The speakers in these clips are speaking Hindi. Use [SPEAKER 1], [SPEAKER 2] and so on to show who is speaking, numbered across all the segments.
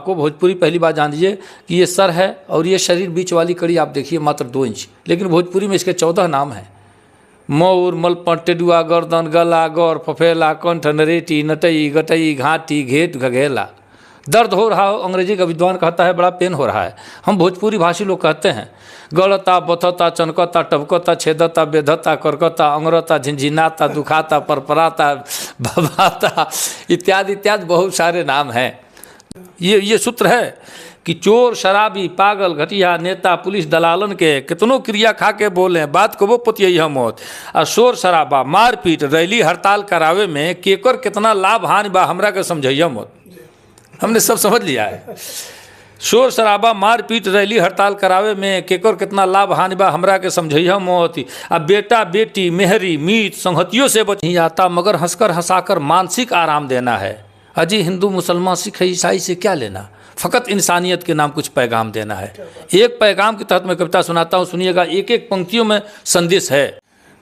[SPEAKER 1] आपको, भोजपुरी पहली बात जान लीजिए कि ये सर है और ये शरीर बीच वाली कड़ी आप देखिए मात्र 2 इंच, लेकिन भोजपुरी में इसके 14 नाम हैं। मौर, मलपट, टेडुआ, गर्दन, गला, गौर, फफेला, कंठ, नरेटी, नटई, गटई, घाटी, घेट, घघेला। दर्द हो रहा हो, अंग्रेजी का विद्वान कहता है बड़ा पेन हो रहा है। हम भोजपुरी भाषी लोग कहते हैं गलता, बथता, चनकता, टपकता, छेदता, बेधता, करकता, अंगरता, झिनझिनाता, दुखाता, परपराता, भवाता इत्यादि इत्यादि बहुत सारे नाम हैं। ये सूत्र है कि चोर, शराबी, पागल, घटिया, नेता, पुलिस, दलालन के कितनों क्रिया खा के बोले बात को वो पुतियई हम मौत। और शोर शराबा, मारपीट, रैली हड़ताल करावे में केकर कितना लाभ हानि बा हमरा के समझैया मौत। हमने सब समझ लिया है। शोर शराबा, मारपीट, रैली हड़ताल करावे में केकर कितना लाभ हानि बा हमरा के समझैया मौत। अब बेटा बेटी, मेहरी, मीत, संहतियों से बच नहीं आता, मगर हंसकर हंसाकर मानसिक आराम देना है। अजी हिंदू, मुसलमान, सिख, ईसाई से क्या लेना, फ़कत इंसानियत के नाम कुछ पैगाम देना है। एक पैगाम के तहत मैं कविता सुनाता हूँ, सुनिएगा। एक एक पंक्तियों में संदेश है।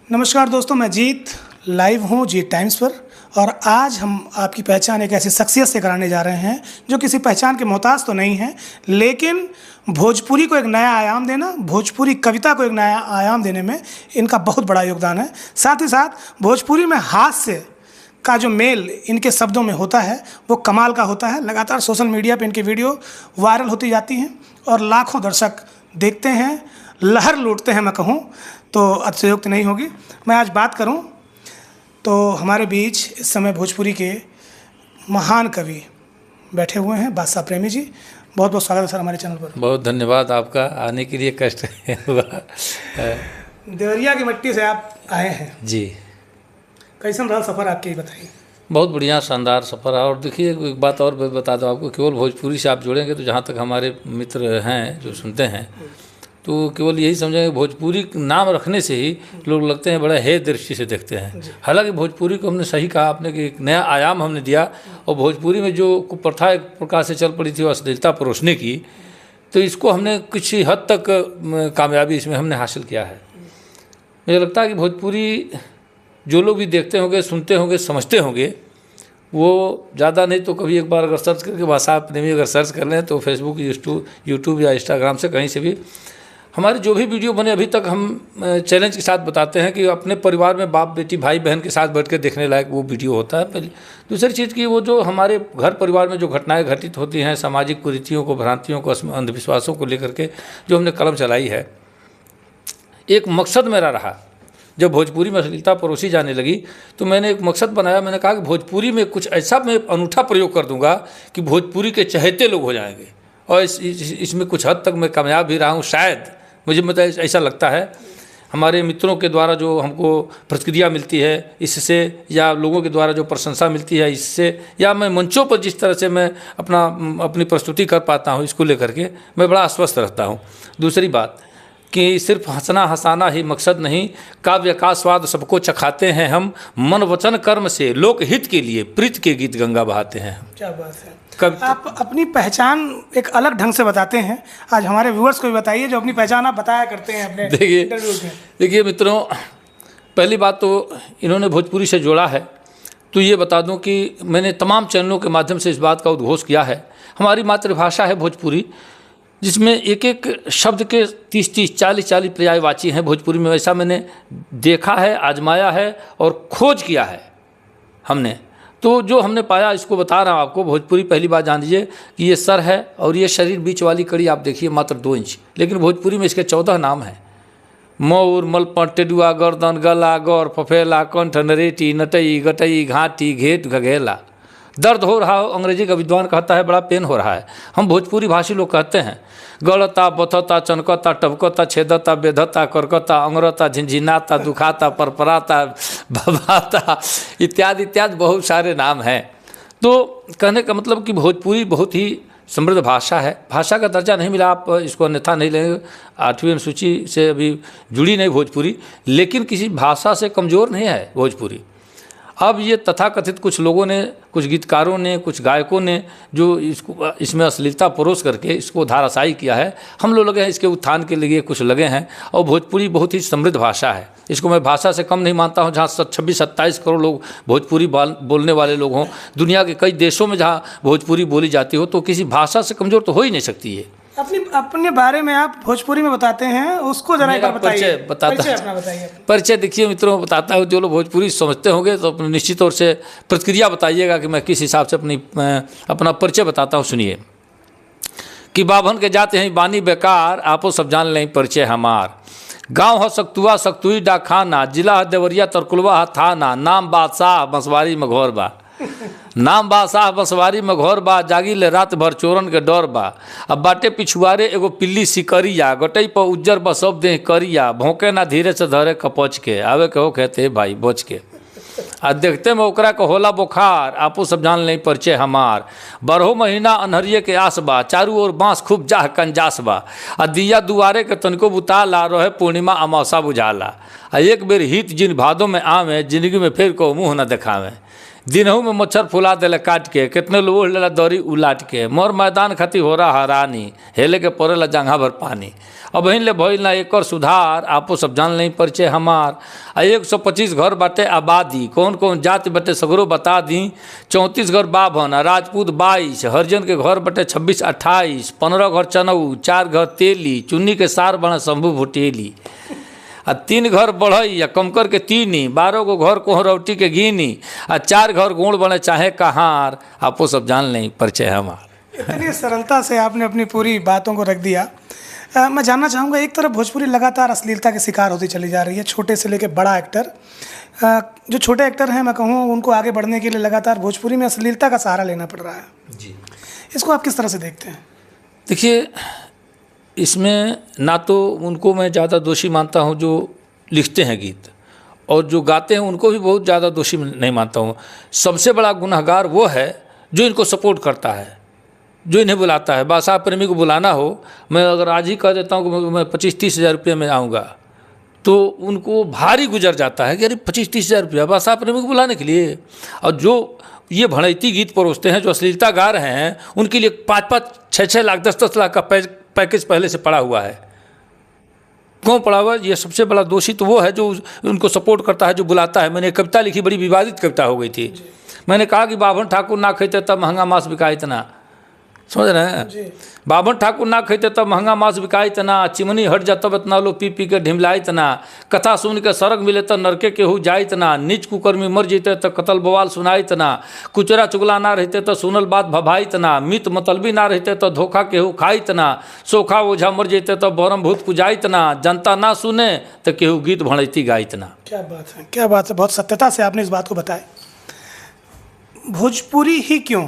[SPEAKER 2] नमस्कार दोस्तों, मैं जीत लाइव हूँ जीत टाइम्स पर, और आज हम आपकी पहचान एक ऐसी शख्सियत से कराने जा रहे हैं जो किसी पहचान के मोहताज तो नहीं है, लेकिन भोजपुरी को एक नया आयाम देना, भोजपुरी कविता को एक नया आयाम देने में इनका बहुत बड़ा योगदान है। साथ ही साथ भोजपुरी में हास्य का जो मेल इनके शब्दों में होता है वो कमाल का होता है। लगातार सोशल मीडिया पे इनकी वीडियो वायरल होती जाती हैं और लाखों दर्शक देखते हैं, लहर लूटते हैं। मैं कहूँ तो अतिशयोक्ति नहीं होगी। मैं आज बात करूँ तो हमारे बीच इस समय भोजपुरी के महान कवि बैठे हुए हैं, बादशाह प्रेमी जी। बहुत बहुत स्वागत है सर हमारे चैनल पर।
[SPEAKER 1] बहुत धन्यवाद आपका, आने के लिए कष्ट हुआ।
[SPEAKER 2] देवरिया की मिट्टी से आप आए हैं
[SPEAKER 1] जी।
[SPEAKER 2] कैसन रहा सफ़र आपके, बताइए।
[SPEAKER 1] बहुत बढ़िया, शानदार सफ़र है। और देखिए एक बात और बता दो आपको, केवल भोजपुरी से आप जुड़ेंगे तो जहाँ तक हमारे मित्र हैं जो सुनते हैं तो केवल यही समझेंगे भोजपुरी नाम रखने से ही लोग लगते हैं बड़ा हे दृष्टि से देखते हैं। हालांकि भोजपुरी को हमने सही कहा आपने कि एक नया आयाम हमने दिया, और भोजपुरी में जो कुप्रथा एक प्रकार से चल पड़ी थी वो अश्लीलता परोसने की, तो इसको हमने कुछ हद तक कामयाबी इसमें हमने हासिल किया है। मुझे लगता है कि भोजपुरी जो लोग भी देखते होंगे, सुनते होंगे, समझते होंगे, वो ज़्यादा नहीं तो कभी एक बार अगर सर्च करके भाषा प्रेमी अगर सर्च कर लें तो फेसबुक, यूट्यूब या इंस्टाग्राम से कहीं से भी हमारे जो भी वीडियो बने, अभी तक हम चैलेंज के साथ बताते हैं कि अपने परिवार में बाप बेटी भाई बहन के साथ बैठ के देखने लायक वो वीडियो होता है। पहले दूसरी चीज़ की वो जो हमारे घर परिवार में जो घटनाएं घटित होती हैं, सामाजिक कुरीतियों को, भ्रांतियों को, अंधविश्वासों को लेकर के जो हमने कलम चलाई है, एक मकसद मेरा रहा। जब भोजपुरी में अश्लीलता परोसी जाने लगी तो मैंने एक मकसद बनाया। मैंने कहा कि भोजपुरी में कुछ ऐसा मैं अनूठा प्रयोग कर दूंगा कि भोजपुरी के चहेते लोग हो जाएंगे, और इसमें कुछ हद तक मैं कामयाब भी रहा हूँ शायद, मुझे मतलब ऐसा लगता है। हमारे मित्रों के द्वारा जो हमको प्रतिक्रिया मिलती है इससे, या लोगों के द्वारा जो प्रशंसा मिलती है इससे, या मैं मंचों पर जिस तरह से मैं अपनी प्रस्तुति कर पाता हूँ, इसको लेकर के मैं बड़ा आश्वस्त रहता हूँ। दूसरी बात कि सिर्फ हंसना हंसाना ही मकसद नहीं, काव्य का स्वाद सबको चखाते हैं हम, मन वचन कर्म से लोक हित के लिए प्रीत के गीत गंगा बहाते हैं।
[SPEAKER 2] क्या बात है। आप अपनी पहचान एक अलग ढंग से बताते हैं, आज हमारे व्यूअर्स को भी बताइए जो अपनी पहचान आप बताया करते हैं अपने इंटरव्यूज में।
[SPEAKER 1] देखिए मित्रों, पहली बात तो इन्होंने भोजपुरी से जोड़ा है तो ये बता दूं कि मैंने तमाम चैनलों के माध्यम से इस बात का उद्घोष किया है। हमारी मातृभाषा है भोजपुरी, जिसमें एक एक शब्द के 30-30, 40-40 पर्यायवाची हैं भोजपुरी में। वैसा मैंने देखा है, आजमाया है और खोज किया है हमने। तो जो हमने पाया इसको बता रहा हूँ आपको। भोजपुरी पहली बात जान लीजिए कि ये सर है और ये शरीर बीच वाली कड़ी आप देखिए मात्र 2 इंच, लेकिन भोजपुरी में इसके 14 नाम हैं। मौर, मलपट, टेडुआ, गर्दन, गला, गौर, फफेला, कंठ, नरेटी, नटई, गटई, घाटी, घेट, घघेला। दर्द हो रहा हो, अंग्रेजी का विद्वान कहता है बड़ा पेन हो रहा है। हम भोजपुरी भाषी लोग कहते हैं गलता, बथता, चनकता, टपकता, छेदता, बेधता, करकता, अंगरता, झिनझिनाता, दुखाता, परपराता, भवाता इत्यादि इत्यादि बहुत सारे नाम हैं। तो कहने का मतलब कि भोजपुरी बहुत ही समृद्ध भाषा है। भाषा का दर्जा नहीं मिला, आप इसको अन्यथा नहीं लेंगे, 8वीं अनुसूची से अभी जुड़ी नहीं भोजपुरी, लेकिन किसी भाषा से कमज़ोर नहीं है भोजपुरी। अब ये तथाकथित कुछ लोगों ने, कुछ गीतकारों ने, कुछ गायकों ने जो इसमें अश्लीलता परोस करके इसको धाराशायी किया है, हम लोग लगे हैं इसके उत्थान के लिए कुछ लगे हैं। और भोजपुरी बहुत ही समृद्ध भाषा है, इसको मैं भाषा से कम नहीं मानता हूँ। जहाँ 26-27 करोड़ लोग भोजपुरी बोलने वाले लोग हों, दुनिया के कई देशों में जहाँ भोजपुरी बोली जाती हो, तो किसी भाषा से कमज़ोर तो हो ही नहीं सकती है।
[SPEAKER 2] अपने बारे में आप भोजपुरी में बताते हैं, उसको जरा एक बार बताइए।
[SPEAKER 1] परिचय देखिए मित्रों, बताता हूँ। जो लोग भोजपुरी समझते होंगे तो निश्चित तौर से प्रतिक्रिया बताइएगा कि मैं किस हिसाब से अपना परिचय बताता हूँ। सुनिए कि बाभन के जाते हैं बानी बेकार, आपो सब जान लें परिचय हमार। गांव हो सकतुआ सकतुई डाखाना, जिला देवरिया तरकुलवा थाना, नाम बादशाह बंसवारी में घोर बा। नाम बादशाह बंसवारी में घोर बा, जागी ले रात भर चोरन के डर बा। अब बाटे पिछुआरे एगो पिल्ली सिकरिया, गटई पर उज्जर बा सब देह करिया। भौंके ना धीरे से धरे कपच के, आवे के हो कहते भाई बच के। आ देखते में ओकरा के होला बुखार, आपो सब जान लें परिचय हमार। 12 महीना अनहरिये के आस बा, चारू ओर बाँस खूब जाह कंजास बा। आ दिया दुआरे के तनिको बुताला, रहे पूर्णिमा अमावसा बुझाला। आ एक बेर हित जिन भादों में आवे, जिंदगी में फिर को मुँह न दिखावे। दिनहू में मच्छर फुला देला काट के, कितने लोग लेला दौरी उलाट के। मोर मैदान खती हो रहा हरानी, हेले के पड़ेला जंघा भर पानी। अब ले भइल ना एकर सुधार, आपो सब जान लें परिचय हमार। 125 घर बाटे आबादी, कौन कौन जाति बटे सगरो बता दी। 34 घर बाभन, राजपूत 22, हरिजन के घर बटे 26-28। 15 घर चनऊ, 4 घर तेली, चुन्नी के सार बने शंभू भुटेली। 3 घर बढ़ई या कमकर के तीनी, 12 गो घर कोहरौटी के गीनी। 4 घर गुण बने चाहे कहार, आपो सब जान लें परिचय हमार।
[SPEAKER 2] इतनी सरलता से आपने अपनी पूरी बातों को रख दिया। मैं जानना चाहूँगा, एक तरफ भोजपुरी लगातार अश्लीलता के शिकार होती चली जा रही है, छोटे से लेकर बड़ा एक्टर। जो छोटे एक्टर हैं, मैं कहूँ उनको आगे बढ़ने के लिए लगातार भोजपुरी में अश्लीलता का सहारा लेना पड़ रहा है जी। इसको आप किस तरह से देखते हैं?
[SPEAKER 1] देखिए, इसमें ना तो उनको मैं ज़्यादा दोषी मानता हूँ जो लिखते हैं गीत, और जो गाते हैं उनको भी बहुत ज़्यादा दोषी नहीं मानता हूँ। सबसे बड़ा गुनहगार वो है जो इनको सपोर्ट करता है, जो इन्हें बुलाता है। बादशाह प्रेमी को बुलाना हो, मैं अगर आज ही कह देता हूँ कि मैं 25-30 हज़ार रुपये में आऊँगा, तो उनको भारी गुजर जाता है कि अरे 25-30 हज़ार रुपया बादशाह प्रेमी को बुलाने के लिए। और जो ये भड़ैती गीत परोसते हैं, जो अश्लीलता गा रहे हैं, उनके लिए 5-5, 6-6 लाख, 10-10 लाख का पैकेज पहले से पड़ा हुआ है। क्यों पड़ा हुआ? ये सबसे बड़ा दोषी तो वो है जो उनको सपोर्ट करता है, जो बुलाता है। मैंने कविता लिखी, बड़ी विवादित कविता हो गई थी। मैंने कहा कि बाभन ठाकुर ना खैते तब महंगा मांस बिका इतना, समझ रहे हैं? बाभन ठाकुर ना खैते तब महंगा मांस बिका इतना, चिमनी हट जा तब इतना लोग पी पी के ढिमला इतना। कथा सुन के सरग मिले तो नरके केहू जाए इतना, नीच कुकर्मी मर जीते तो कतल बवाल सुनाई इतना। कुचरा चुगला ना रहते तो सुनल बात भभाई इतना, मित मतलबी ना रहते तो धोखा केहू खाई इतना। सोखा ओझा मर जीते तो बरम भूत पुजाई इतना, जनता ना सुने तो केहू गीत भड़ैती गाई इतना।
[SPEAKER 2] क्या बात है, क्या बात है, बहुत सत्यता से आपने इस बात को बताया। भोजपुरी ही क्यों?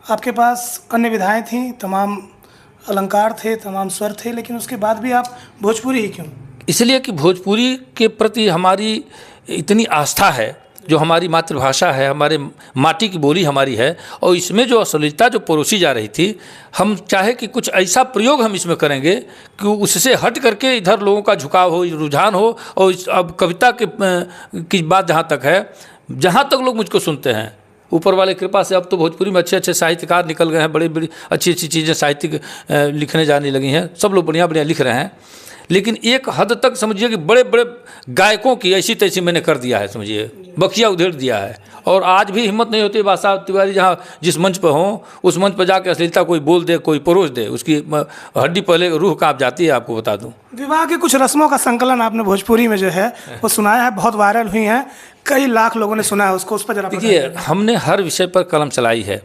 [SPEAKER 2] आपके पास अन्य विधाएं थीं, तमाम अलंकार थे, तमाम स्वर थे, लेकिन उसके बाद भी आप भोजपुरी ही क्यों?
[SPEAKER 1] इसलिए कि भोजपुरी के प्रति हमारी इतनी आस्था है, जो हमारी मातृभाषा है, हमारे माटी की बोली हमारी है। और इसमें जो अश्लीलता जो परोसी जा रही थी, हम चाहे कि कुछ ऐसा प्रयोग हम इसमें करेंगे कि उससे हट करके इधर लोगों का झुकाव हो, रुझान हो। और अब कविता की बात जहाँ तक है, जहाँ तक लोग मुझको सुनते हैं, ऊपर वाले कृपा से अब तो भोजपुरी में अच्छे अच्छे साहित्यकार निकल गए हैं, बड़ी बड़ी अच्छी अच्छी चीज़ें साहित्यिक लिखने जाने लगी हैं, सब लोग बढ़िया बढ़िया लिख रहे हैं। लेकिन एक हद तक समझिए कि बड़े बड़े गायकों की ऐसी तैसी मैंने कर दिया है, समझिए बखिया उधेड़ दिया है। और आज भी हिम्मत नहीं होती बादशाह तिवारी जहाँ जिस मंच पर हों, उस मंच पर जाकर अश्लीलता कोई बोल दे, कोई परोस दे, उसकी हड्डी पहले रूह कांप जाती है। आपको बता दूं,
[SPEAKER 2] विवाह की कुछ रस्मों का संकलन आपने भोजपुरी में जो है वो सुनाया है, बहुत वायरल हुई हैं, कई लाख लोगों ने सुना है उसको, उस पर जरा
[SPEAKER 1] देखिए। हमने हर विषय पर कलम चलाई है।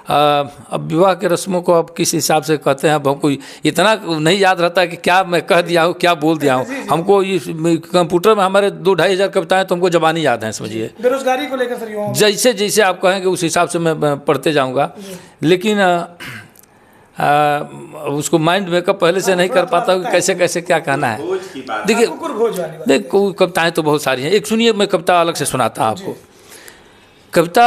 [SPEAKER 1] अब विवाह के रस्मों को अब किस हिसाब से कहते हैं, अब हमको इतना नहीं याद रहता है कि क्या मैं कह दिया हूँ, क्या बोल दिया हूँ। हमको ये कंप्यूटर में हमारे 2-2.5 हज़ार कविताएं तो हमको जबानी याद हैं, समझिए।
[SPEAKER 2] बेरोजगारी को लेकर सर
[SPEAKER 1] जैसे जैसे आप कहेंगे उस हिसाब से मैं पढ़ते जाऊँगा, लेकिन उसको माइंड मेकअप पहले से नहीं कर पाता कि कैसे कैसे क्या कहना है। देखिए कविताएँ तो बहुत सारी हैं। एक सुनिए, मैं कविता अलग से सुनाता आपको। कविता: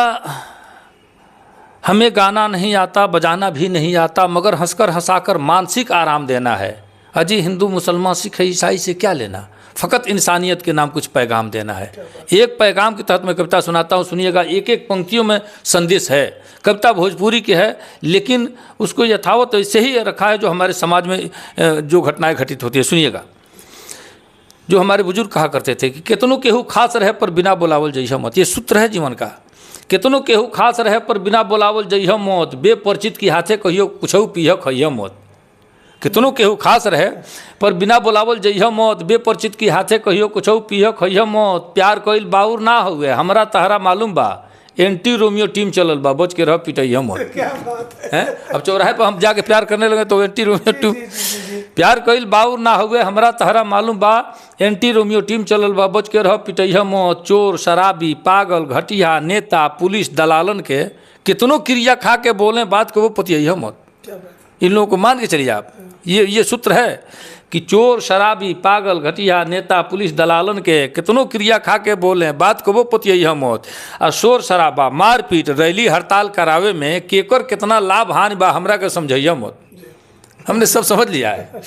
[SPEAKER 1] हमें गाना नहीं आता, बजाना भी नहीं आता, मगर हंसकर हंसाकर मानसिक आराम देना है। अजी हिंदू मुसलमान सिख ईसाई से क्या लेना, फ़कत इंसानियत के नाम कुछ पैगाम देना है। एक पैगाम के तहत मैं कविता सुनाता हूँ, सुनिएगा। एक एक पंक्तियों में संदेश है। कविता भोजपुरी की है, लेकिन उसको यथावत ऐसे ही रखा है जो हमारे समाज में जो घटनाएं घटित होती है। सुनिएगा। जो हमारे बुजुर्ग कहा करते थे कि केतनो केहू खास रहे पर बिना बोलावल जइह मत। ये सूत्र है जीवन का। केतनो केहू खास रहे पर बिना बोलावल जइह मत, बेपरिचित की हाथे कहियो कुछऊ पीह खइह मत। केतनो केहू खास रहे पर बिना बोलावल जइह मत, बेपरिचित की हाथे कहियो कुछऊ पीह खइह मत। प्यार कइल बाउर ना हुए, हमरा तहरा मालूम बा, एंटी रोमियो टीम चलल बा, बच के रह पिटइह मत।
[SPEAKER 2] क्या बात है।
[SPEAKER 1] अब चौराहे पर हम जाके प्यार करने लगे तो एंटी रोमियो टीम, प्यार कइल बाउर ना हुए, हमरा तहरा मालूम बा, एंटी रोमियो टीम चलल बा, बच के रह पिटइह मत। चोर, शराबी, पागल, घटिया, नेता, पुलिस, दलालन के कितनों क्रिया खा के बोले, बात को वो पतियह मत। इन लोगों को मान के चलिए आप। ये सूत्र है कि चोर, शराबी, पागल, घटिया, नेता, पुलिस, दलालन के कितनों क्रिया खा के बोले, बात को वो पतियह मत। और शोर शराबा, मारपीट, रैली हड़ताल करावे में केकर कितना लाभ हानि बा, हमरा के समझइह मत। हमने सब समझ लिया है।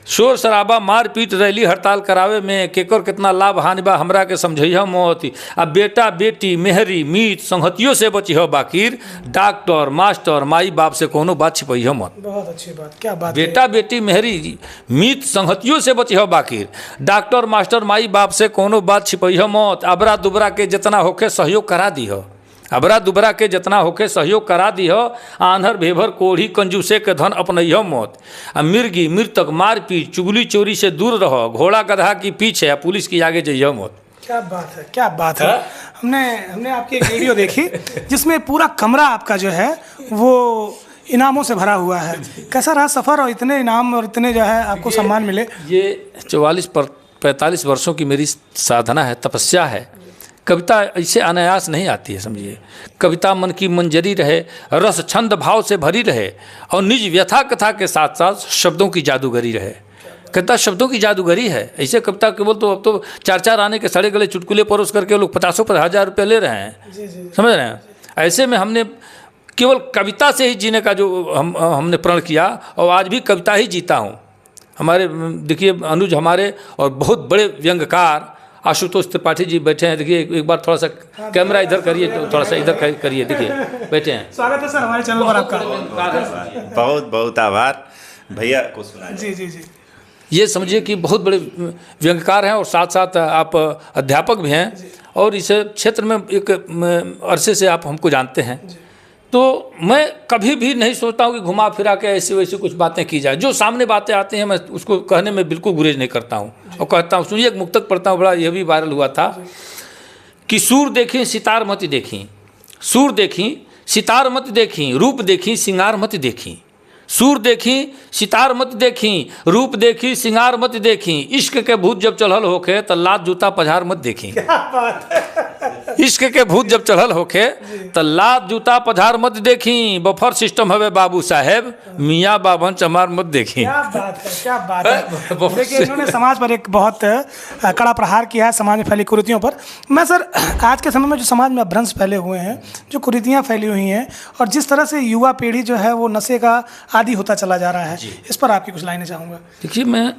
[SPEAKER 1] शोर शराबा, मारपीट, रैली हड़ताल करावे में केकर कितना लाभ हानि बा, हमरा के समझइह मत। अब बेटा बेटी, मेहरी, मीत, संगतियों से बचिह बाकिर, डॉक्टर, मास्टर, माई बाप से कोनो बात छिपइह मत।
[SPEAKER 2] बहुत अच्छी बात। क्या बात।
[SPEAKER 1] बेटा बेटी, मेहरी, मीत, संगतियों से बचिह बाकिर, डॉक्टर, मास्टर, माई बाप से कोनो बात छिपइह मत। अबरा दुबरा के जितना होके सहयोग करा दीह, अबरा दुबरा के जितना होके सहयोग करा दीह। आन्हर भेभर कोढ़ी कंजूसे के धन अपनइह मत। आ मिर्गी, मृतक, मारपीट, चुगली चोरी से दूर रह। घोड़ा गधा की पीछे, पुलिस की आगे जइह मत।
[SPEAKER 2] क्या बात है। क्या बात है। हमने आपकी एक वीडियो देखी जिसमें पूरा कमरा आपका जो है वो इनामों से भरा हुआ है। कैसा रहा सफ़र, और इतने इनाम और इतने जो है आपको सम्मान मिले?
[SPEAKER 1] ये 44-45 वर्षों की मेरी साधना है, तपस्या है। कविता ऐसे अनायास नहीं आती है, समझिए। कविता मन की मंजरी रहे, रस छंद भाव से भरी रहे, और निज व्यथा कथा के साथ साथ शब्दों की जादूगरी रहे। कविता शब्दों की जादूगरी है। ऐसे कविता केवल तो अब तो 4-4 आने के सड़े गले चुटकुले परोस करके लोग 50 पर 1000 रुपये ले रहे हैं। समझ रहे हैं। ऐसे में हमने केवल कविता से ही जीने का जो हमने प्रण किया, और आज भी कविता ही जीता हूँ। हमारे देखिए अनुज हमारे और बहुत बड़े व्यंग्यकार आशुतोष त्रिपाठी जी बैठे हैं। देखिए एक बार थोड़ा सा कैमरा इधर करिए, तो थोड़ा सा इधर करिए। देखिए बैठे हैं।
[SPEAKER 2] स्वागत है सर हमारे चैनल पर आपका।
[SPEAKER 3] बहुत बहुत आभार भैया को सुना।
[SPEAKER 2] जी जी जी।
[SPEAKER 1] ये समझिए कि बहुत बड़े व्यंग्यकार हैं, और साथ साथ आप अध्यापक भी हैं, और इस क्षेत्र में एक अरसे से आप हमको जानते हैं। तो मैं कभी भी नहीं सोचता हूँ कि घुमा फिरा के ऐसी वैसी कुछ बातें की जाए। जो सामने बातें आती हैं मैं उसको कहने में बिल्कुल गुरेज नहीं करता हूँ, और कहता हूँ। सुनिए, एक मुक्तक पढ़ता हूँ, बड़ा यह भी वायरल हुआ था कि सूर देखी सितार मत देखी, सूर देखी सितार मत देखी, रूप देखी सिंगार मत देखी। सूर देखी सितार मत देखी, रूप देखी सिंगार मत देखी। इश्क के भूत जब चढ़ल होके तो लात जूता पझार मत देखी। इश्क के भूत जब चढ़ल होके तो लात जूता पझार मत देखी। बफर सिस्टम हवे बाबू साहेब, मियाँ बाबन चमार मत देखी।
[SPEAKER 2] क्या बात है। क्या बात है। देखिए इन्होंने समाज पर एक बहुत कड़ा प्रहार किया है, समाज में फैली कुरीतियों पर। मैं सर आज के समय में जो समाज में भ्रंश फैले हुए हैं, जो कुरीतियाँ फैली हुई हैं, और जिस तरह से युवा पीढ़ी जो है वो नशे का आदी होता चला जा रहा है, इस पर आपकी कुछ लाइनें चाहूँगा।
[SPEAKER 1] देखिए, मैं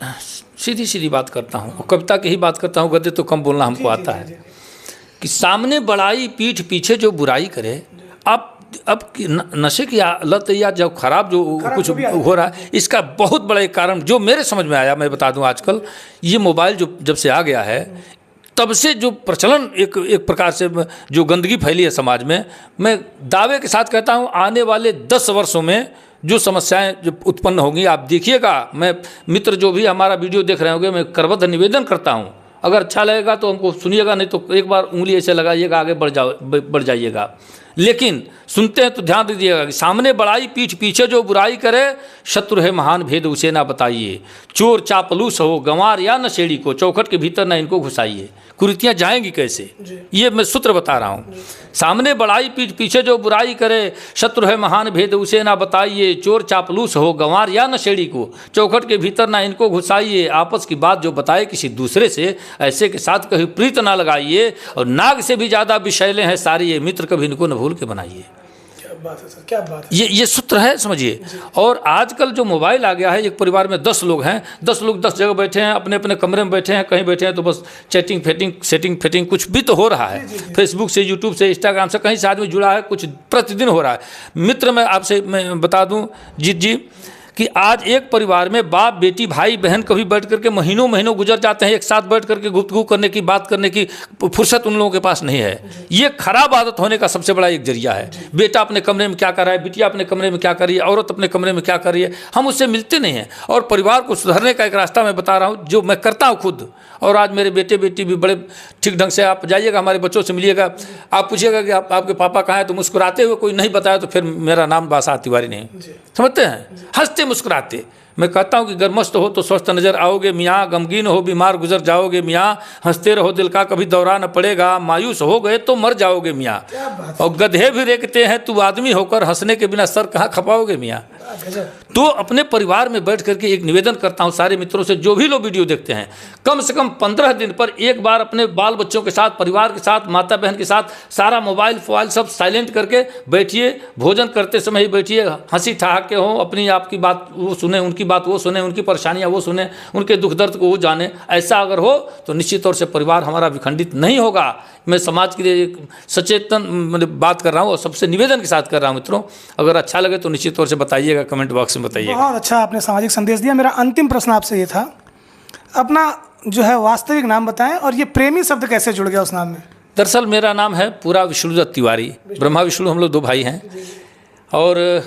[SPEAKER 1] सीधी सीधी बात करता हूँ, कविता की ही बात करता हूँ। गद्य तो कम बोलना हमको आता है। कि सामने बड़ाई पीठ पीछे जो बुराई करे। अब नशे की लत या जब खराब जो कुछ हो रहा है, इसका बहुत बड़ा एक कारण जो मेरे समझ में आया, मैं बता दूं। आजकल ये मोबाइल जो जब से आ गया है, तब से जो प्रचलन एक प्रकार से जो गंदगी फैली है समाज में, मैं दावे के साथ कहता हूं आने वाले 10 वर्षों में जो समस्याएं जो उत्पन्न होंगी, आप देखिएगा। मैं मित्र जो भी हमारा वीडियो देख रहे होंगे, मैं करबद्ध निवेदन करता हूं, अगर अच्छा लगेगा तो हमको सुनिएगा, नहीं तो एक बार उंगली ऐसे लगाइएगा, आगे बढ़ जाइएगा। लेकिन सुनते हैं तो ध्यान दीजिएगा कि सामने बड़ाई पीठ पीछे जो बुराई करे, शत्रु है महान भेद उसे ना बताइए। चोर चापलूस हो गंवार या नशेड़ी को, चौखट के भीतर ना इनको घुसाइए। कुरीतियाँ जाएंगी कैसे, ये मैं सूत्र बता रहा हूँ। सामने बड़ाई पीठ पीछे जो बुराई करे, शत्रु है महान भेद उसे ना बताइए। चोर चापलूस हो गंवार या नशेड़ी को, चौखट के भीतर ना इनको घुसाइए। आपस की बात जो बताए किसी दूसरे से, ऐसे के साथ कभी प्रीत ना लगाइए। और नाग से भी ज़्यादा विषैले हैं सारी ये मित्र, कभी इनको न भूल के बनाइए।
[SPEAKER 2] बात है सर, क्या बात है।
[SPEAKER 1] ये सूत्र है, समझिए। और आजकल जो मोबाइल आ गया है, एक परिवार में 10 लोग हैं, 10 लोग 10 जगह बैठे हैं, अपने अपने कमरे में बैठे हैं, कहीं बैठे हैं तो बस चैटिंग फेटिंग सेटिंग फेटिंग कुछ भी तो हो रहा है। फेसबुक से, यूट्यूब से, इंस्टाग्राम से, कहीं से आदमी जुड़ा है, कुछ प्रतिदिन हो रहा है। मित्र, मैं बता दूं जीत जी कि आज एक परिवार में बाप बेटी भाई बहन कभी बैठ करके महीनों महीनों गुजर जाते हैं, एक साथ बैठ करके गुफ्तगू करने की, बात करने की फुर्सत उन लोगों के पास नहीं है। ये खराब आदत होने का सबसे बड़ा एक जरिया है। बेटा अपने कमरे में क्या कर रहा है, बिटिया अपने कमरे में क्या कर रही है, औरत अपने कमरे में क्या कर रही है, हम उससे मिलते नहीं हैं। और परिवार को सुधारने का एक रास्ता मैं बता रहा हूँ, जो मैं करता हूँ खुद। और आज मेरे बेटे बेटी भी बड़े ठीक ढंग से, आप जाइएगा हमारे बच्चों से मिलिएगा, आप पूछिएगा कि आपके पापा कहाँ हैं, तो मुस्कुराते हुए, कोई नहीं बताया तो फिर मेरा नाम बादशाह तिवारी नहीं, समझते हैं, हंसते मुस्कुराते। मैं कहता हूँ कि अगर मस्त हो तो स्वस्थ नजर आओगे मियाँ, गमगीन हो बीमार गुजर जाओगे मियाँ, हंसते रहो दिल का कभी दौरा न पड़ेगा, मायूस हो गए तो मर जाओगे मियाँ, और गधे भी रेखते हैं तू आदमी होकर, हंसने के बिना सर कहाँ खपाओगे मियाँ। तो अपने परिवार में बैठ करके एक निवेदन करता हूँ सारे मित्रों से, जो भी लोग वीडियो देखते हैं, कम से कम 15 दिन पर एक बार अपने बाल बच्चों के साथ, परिवार के साथ, माता बहन के साथ, सारा मोबाइल फोबाइल सब साइलेंट करके बैठिए, भोजन करते समय ही बैठिए, हंसी ठहाके हों, अपनी आपकी बात वो सुने, उनकी बात वो सुने, उनकी परेशानियाँ वो सुने, उनके दुख दर्द को वो जाने। ऐसा अगर हो तो निश्चित तौर से परिवार हमारा विखंडित नहीं होगा। मैं समाज के लिए एक सचेतन मतलब बात कर रहा हूँ और सबसे निवेदन के साथ कर रहा हूँ मित्रों, अगर अच्छा लगे तो निश्चित तौर से बताइएगा, कमेंट बॉक्स में बताइएगा।
[SPEAKER 2] बहुत अच्छा आपने सामाजिक संदेश दिया। मेरा अंतिम प्रश्न आपसे ये था, अपना जो है वास्तविक नाम बताएं, और ये प्रेमी शब्द कैसे जुड़ गया उस नाम में?
[SPEAKER 1] दरअसल मेरा नाम है पूरा विष्णुदत्त तिवारी, ब्रह्मा विष्णु हम लोग 2 भाई हैं, और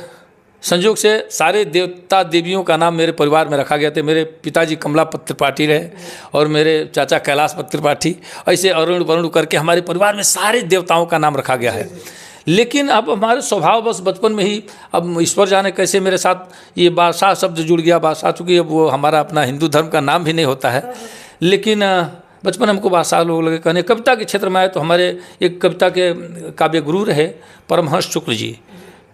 [SPEAKER 1] संयोग से सारे देवता देवियों का नाम मेरे परिवार में रखा गया था। मेरे पिताजी कमलापत त्रिपाठी रहे और मेरे चाचा कैलाशपत त्रिपाठी, ऐसे अरुण वरुण करके हमारे परिवार में सारे देवताओं का नाम रखा गया है। लेकिन अब हमारे स्वभाव बस बचपन में ही, अब ईश्वर जाने कैसे मेरे साथ ये बादशाह शब्द जुड़ गया। बादशाह चूँकि अब वो हमारा अपना हिंदू धर्म का नाम भी नहीं होता है, लेकिन बचपन हमको बादशाह लोग लगे कहने। कविता के क्षेत्र में आए तो हमारे एक कविता के काव्य गुरु रहे परमहंस शुक्ल जी,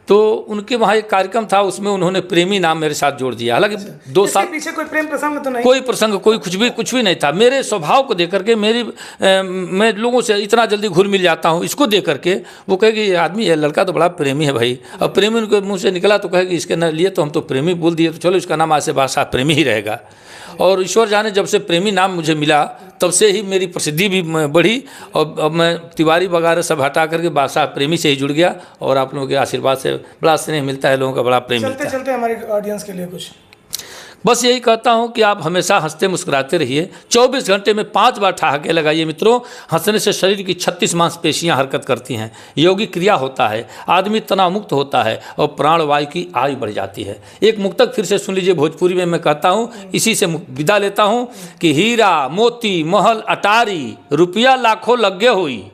[SPEAKER 1] तो उनके वहाँ एक कार्यक्रम था, उसमें उन्होंने प्रेमी नाम मेरे साथ जोड़ दिया। हालांकि 2 साल
[SPEAKER 2] पीछे कोई प्रेम प्रसंग तो नहीं,
[SPEAKER 1] कोई प्रसंग, कोई कुछ भी नहीं था। मेरे स्वभाव को देख करके मैं लोगों से इतना जल्दी घुल मिल जाता हूँ, इसको देख करके वो कहेगी ये आदमी, ये लड़का तो बड़ा प्रेमी है भाई। अब प्रेमी उनके मुँह से निकला तो कहेगी इसके लिए तो हम तो प्रेमी बोल दिए, तो चलो इसका नाम आज से बादशाह प्रेमी ही रहेगा। और ईश्वर जाने जब से प्रेमी नाम मुझे मिला तब से ही मेरी प्रसिद्धि भी बढ़ी, और अब मैं तिवारी वगैरह सब हटा करके बादशाह प्रेमी से ही जुड़ गया। और आप लोगों के आशीर्वाद से बड़ा स्नेह मिलता है, लोगों का बड़ा प्रेम मिलता है।
[SPEAKER 2] चलते हमारे ऑडियंस के लिए कुछ
[SPEAKER 1] बस यही कहता हूँ कि आप हमेशा हंसते मुस्कुराते रहिए। 24 घंटे में 5 बार ठहाके लगाइए मित्रों। हंसने से शरीर की 36 मांसपेशियाँ हरकत करती हैं, योगिक क्रिया होता है, आदमी तनाव मुक्त होता है और प्राणवायु की आयु बढ़ जाती है। एक मुक्तक फिर से सुन लीजिए भोजपुरी में, मैं कहता हूँ, इसी से विदा लेता हूँ कि हीरा मोती महल अटारी रुपया लाखों लगे हुई,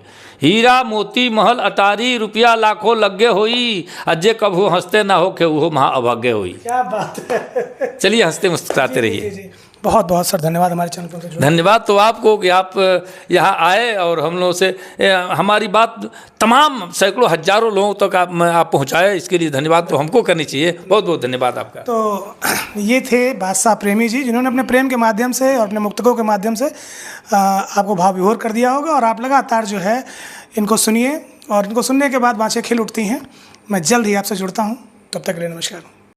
[SPEAKER 1] हीरा मोती महल अटारी रुपया लाखों लगे हुई, अजय कभू हंसते ना हो के वो महाअभाग्य हुई।
[SPEAKER 2] क्या बात है।
[SPEAKER 1] चलिए हंसते मुस्कुराते रहिए।
[SPEAKER 2] बहुत बहुत सर धन्यवाद हमारे चैनल पर।
[SPEAKER 1] धन्यवाद तो आपको कि आप यहाँ आए और हम लोगों से हमारी बात तमाम सैकड़ों हजारों लोगों तक आप पहुँचाए, इसके लिए धन्यवाद तो हमको करनी चाहिए। बहुत बहुत धन्यवाद आपका।
[SPEAKER 2] तो ये थे बादशाह प्रेमी जी, जिन्होंने अपने प्रेम के माध्यम से और अपने मुक्तकों के माध्यम से आपको भाव विभोर कर दिया होगा, और आप लगातार जो है इनको सुनिए, और इनको सुनने के बाद बाँछें खिल उठती हैं। मैं जल्द ही आपसे जुड़ता हूँ, तब तक के लिए नमस्कार।